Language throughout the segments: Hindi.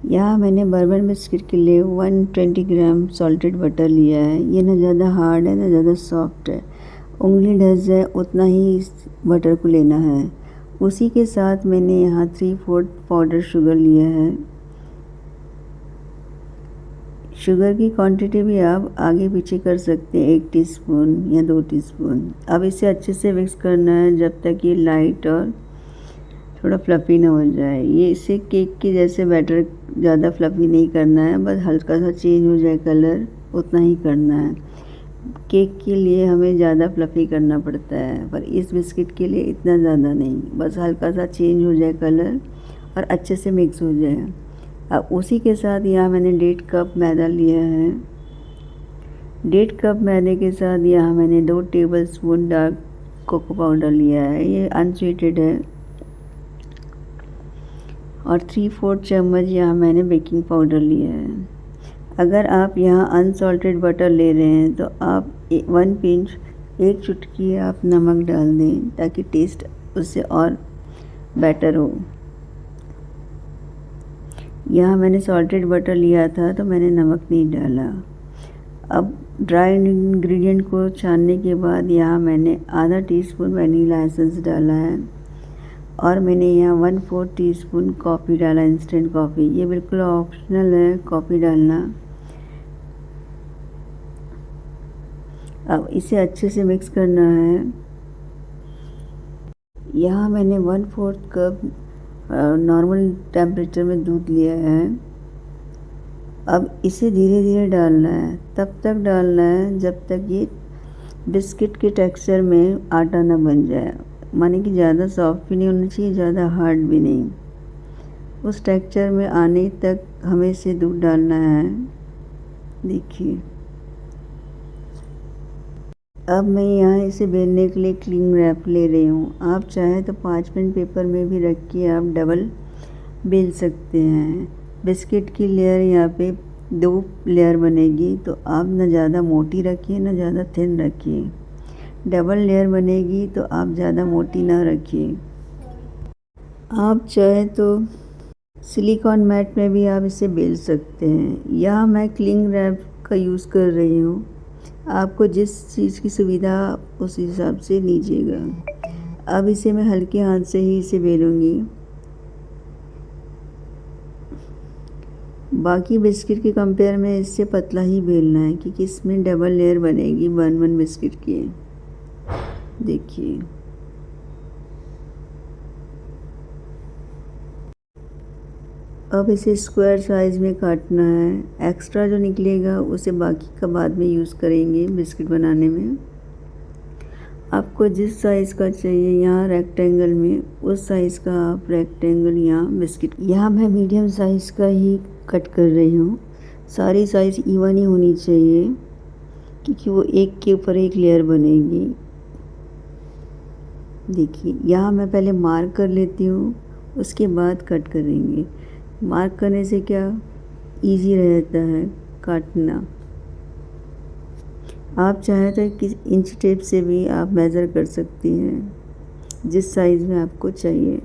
यहाँ मैंने बर्बन बिस्किट के लिए 120 ग्राम सॉल्टेड बटर लिया है। ये ना ज़्यादा हार्ड है ना ज़्यादा सॉफ्ट है, उंगली ढस जाए उतना ही इस बटर को लेना है। उसी के साथ मैंने यहाँ 3/4 पाउडर शुगर लिया है। शुगर की क्वांटिटी भी आप आगे पीछे कर सकते हैं, 1 टीस्पून या 2 टीस्पून। अब इसे अच्छे से मिक्स करना है जब तक ये लाइट और थोड़ा फ्लफ़ी ना हो जाए। ये इसे केक के जैसे बैटर ज़्यादा फ्लफ़ी नहीं करना है, बस हल्का सा चेंज हो जाए कलर उतना ही करना है। केक के लिए हमें ज़्यादा फ्लफ़ी करना पड़ता है, पर इस बिस्किट के लिए इतना ज़्यादा नहीं, बस हल्का सा चेंज हो जाए कलर और अच्छे से मिक्स हो जाए। अब उसी के साथ यहाँ मैंने 1.5 कप मैदा लिया है। 1.5 कप मैदे के साथ यहाँ मैंने 2 टेबलस्पून डार्क कोको पाउडर लिया है, ये अनस्वीटेड है। और 3/4 चम्मच यहाँ मैंने बेकिंग पाउडर लिया है। अगर आप यहाँ अनसॉल्टेड बटर ले रहे हैं तो आप 1 पिंच, 1 चुटकी आप नमक डाल दें ताकि टेस्ट उससे और बेटर हो। यहाँ मैंने सॉल्टेड बटर लिया था तो मैंने नमक नहीं डाला। अब ड्राई इंग्रेडिएंट को छानने के बाद यहाँ मैंने आधा टीस्पून वनीला एसेंस डाला है और मैंने यहाँ 1/4 टीस्पून कॉफ़ी डाला, इंस्टेंट कॉफ़ी। ये बिल्कुल ऑप्शनल है कॉफ़ी डालना। अब इसे अच्छे से मिक्स करना है। यहाँ मैंने 1/4 कप नॉर्मल टेम्परेचर में दूध लिया है। अब इसे धीरे धीरे डालना है, तब तक डालना है जब तक ये बिस्किट के टेक्सचर में आटा ना बन जाए, माने कि ज़्यादा सॉफ्ट भी नहीं होना चाहिए, ज़्यादा हार्ड भी नहीं। उस टेक्सचर में आने तक हमें इसे दूध डालना है। देखिए, अब मैं यहाँ इसे बेलने के लिए क्लिंग रैप ले रही हूँ। आप चाहे तो 5 मिनट पेपर में भी रख के आप डबल बेल सकते हैं। बिस्किट की लेयर यहाँ पे 2 लेयर बनेगी, तो आप ना ज़्यादा मोटी रखिए ना ज़्यादा थिन रखिए। डबल लेयर बनेगी तो आप ज़्यादा मोटी ना रखिए। आप चाहे तो सिलिकॉन मैट में भी आप इसे बेल सकते हैं। यहाँ मैं क्लिंग रैप का यूज़ कर रही हूँ। आपको जिस चीज़ की सुविधा उस हिसाब से लीजिएगा। अब इसे मैं हल्के हाथ से ही इसे बेलूँगी। बाकी बिस्किट के कंपेयर में इससे पतला ही बेलना है क्योंकि इसमें डबल लेयर बनेगी 1 बिस्किट की। देखिए, अब इसे स्क्वायर साइज़ में काटना है। एक्स्ट्रा जो निकलेगा उसे बाकी का बाद में यूज़ करेंगे बिस्किट बनाने में। आपको जिस साइज़ का चाहिए यहाँ रेक्टेंगल में, उस साइज़ का आप रेक्टेंगल यहाँ बिस्किट। यहाँ मैं मीडियम साइज़ का ही कट कर रही हूँ। सारी साइज़ इवन ही होनी चाहिए क्योंकि वो एक के ऊपर एक लेयर बनेगी। देखिए, यहाँ मैं पहले मार्क कर लेती हूँ, उसके बाद कट करेंगे। मार्क करने से क्या इजी रहता है काटना। आप चाहे तो किस इंच टेप से भी आप मेज़र कर सकती हैं जिस साइज़ में आपको चाहिए।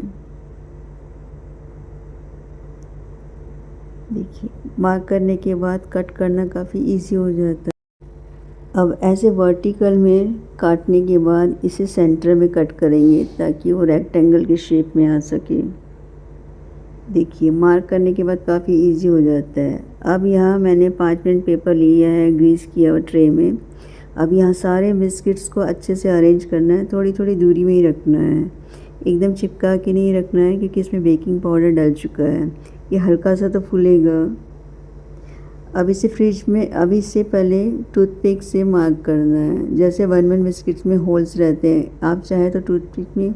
देखिए, मार्क करने के बाद कट करना काफ़ी इजी हो जाता है। अब ऐसे वर्टिकल में काटने के बाद इसे सेंटर में कट करेंगे ताकि वो रेक्टेंगल के शेप में आ सके। देखिए, मार्क करने के बाद काफ़ी इजी हो जाता है। अब यहाँ मैंने 5 मिनट पेपर लिया है ग्रीस किया हुआ ट्रे में। अब यहाँ सारे बिस्किट्स को अच्छे से अरेंज करना है, थोड़ी थोड़ी दूरी में ही रखना है, एकदम चिपका के नहीं रखना है क्योंकि इसमें बेकिंग पाउडर डल चुका है। ये हल्का सा तो फूलेगा। अब इसे फ्रिज में, अब इससे पहले टूथपिक से मार्क करना है। जैसे 1 बिस्किट्स में होल्स रहते हैं, आप चाहे तो टूथपिक में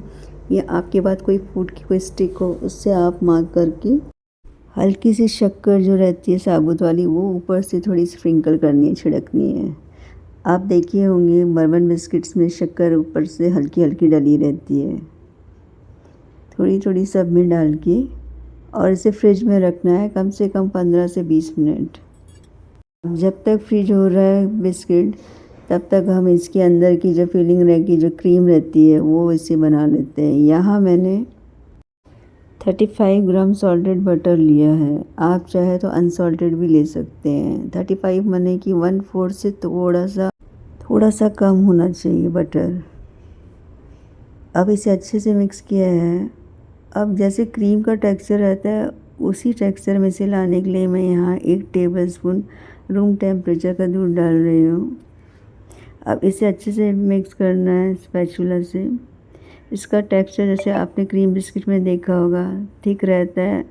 या आपके पास कोई फूड की कोई स्टिक हो उससे आप मार्क करके हल्की सी शक्कर जो रहती है साबुत वाली, वो ऊपर से थोड़ी स्प्रिंकल करनी है, छिड़कनी है। आप देखिए होंगे बर्बन बिस्किट्स में शक्कर ऊपर से हल्की हल्की डली रहती है, थोड़ी थोड़ी सब में डाल के, और इसे फ्रिज में रखना है कम से कम 15 से 20 मिनट। जब तक फ्रीज हो रहा है बिस्किट, तब तक हम इसके अंदर की जो फिलिंग रहती, जो क्रीम रहती है, वो इसे बना लेते हैं। यहाँ मैंने 35 ग्राम सॉल्टेड बटर लिया है। आप चाहे तो अनसॉल्टेड भी ले सकते हैं। 35 माने कि 1/4 से थोड़ा सा कम होना चाहिए बटर। अब इसे अच्छे से मिक्स किया है। अब जैसे क्रीम का टेक्सचर रहता है उसी टेक्सचर में से लाने के लिए मैं यहाँ 1 टेबलस्पून रूम टेम्परेचर का दूध डाल रही हूँ। अब इसे अच्छे से मिक्स करना है स्पैचुला से। इसका टेक्सचर जैसे आपने क्रीम बिस्किट में देखा होगा, थिक रहता है,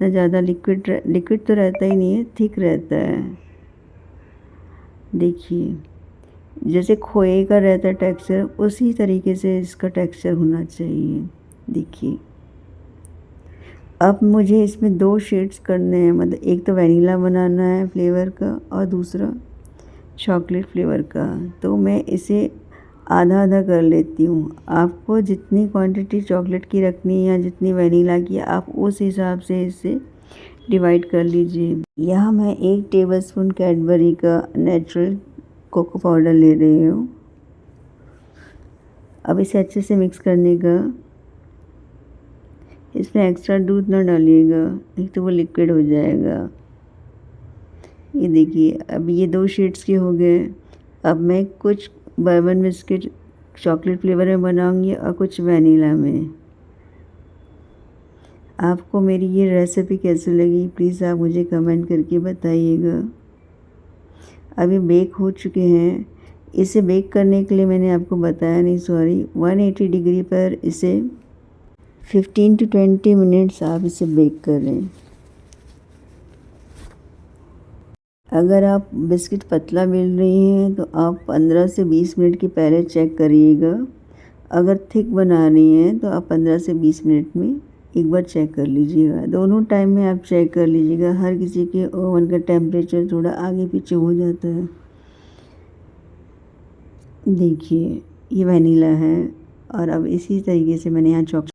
ना ज़्यादा लिक्विड तो रहता ही नहीं है, थिक रहता है। देखिए जैसे खोए का रहता है टेक्सचर, उसी तरीके से इसका टेक्सचर होना चाहिए। देखिए अब मुझे इसमें 2 शेड्स करने हैं, मतलब एक तो वनीला बनाना है फ्लेवर का और दूसरा चॉकलेट फ्लेवर का। तो मैं इसे आधा आधा कर लेती हूँ। आपको जितनी क्वांटिटी चॉकलेट की रखनी है या जितनी वनीला की, आप उस हिसाब से इसे डिवाइड कर लीजिए। यहाँ मैं 1 टेबलस्पून कैडबरी का नेचुरल कोको पाउडर ले रही हूँ। अब इसे अच्छे से मिक्स करने का। इसमें एक्स्ट्रा दूध ना डालिएगा, नहीं तो वो लिक्विड हो जाएगा। ये देखिए अब ये 2 शेड्स के हो गए। अब मैं कुछ बर्बन बिस्किट चॉकलेट फ्लेवर में बनाऊंगी और कुछ वनीला में। आपको मेरी ये रेसिपी कैसी लगी प्लीज़ आप मुझे कमेंट करके बताइएगा। अभी बेक हो चुके हैं। इसे बेक करने के लिए मैंने आपको बताया नहीं, सॉरी, 180 डिग्री पर इसे 15 to 20 मिनट्स आप इसे बेक करें। अगर आप बिस्किट पतला बेल रही हैं तो आप 15 से 20 मिनट के पहले चेक करिएगा। अगर थिक बना रही हैं तो आप 15 से 20 मिनट में एक बार चेक कर लीजिएगा। दोनों टाइम में आप चेक कर लीजिएगा। हर किसी के ओवन का टेम्परेचर थोड़ा आगे पीछे हो जाता है। देखिए ये वनीला है और अब इसी तरीके से मैंने यहाँ चॉकलेट